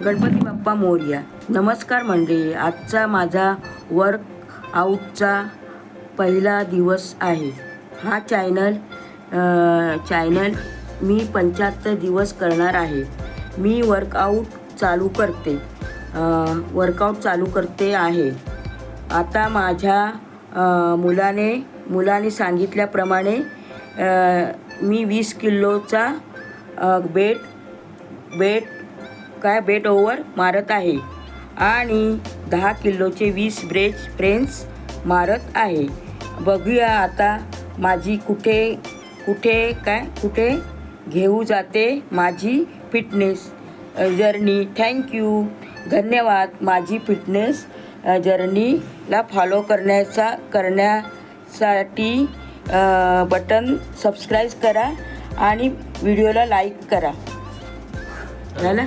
गणपती बाप्पा मोरया. नमस्कार मंडळी, आजचा माझा वर्क आऊटचा पहिला दिवस आहे. हा चॅनल मी 75 दिवस करणार आहे. मी वर्कआउट चालू करते आहे. आता माझ्या मुलाने सांगितल्याप्रमाणे मी 20 किलोचा बेट ओव्हर मारत आहे आणि 10 किलोचे 20 फ्रेंच मारत आहे. बघूया आता माझी कुठे घेऊ जाते माझी फिटनेस जर्नी. थँक्यू, धन्यवाद. माझी फिटनेस जर्नीला फॉलो करण्यासाठी बटन सबस्क्राईब करा आणि व्हिडिओला लाईक करा. झालं.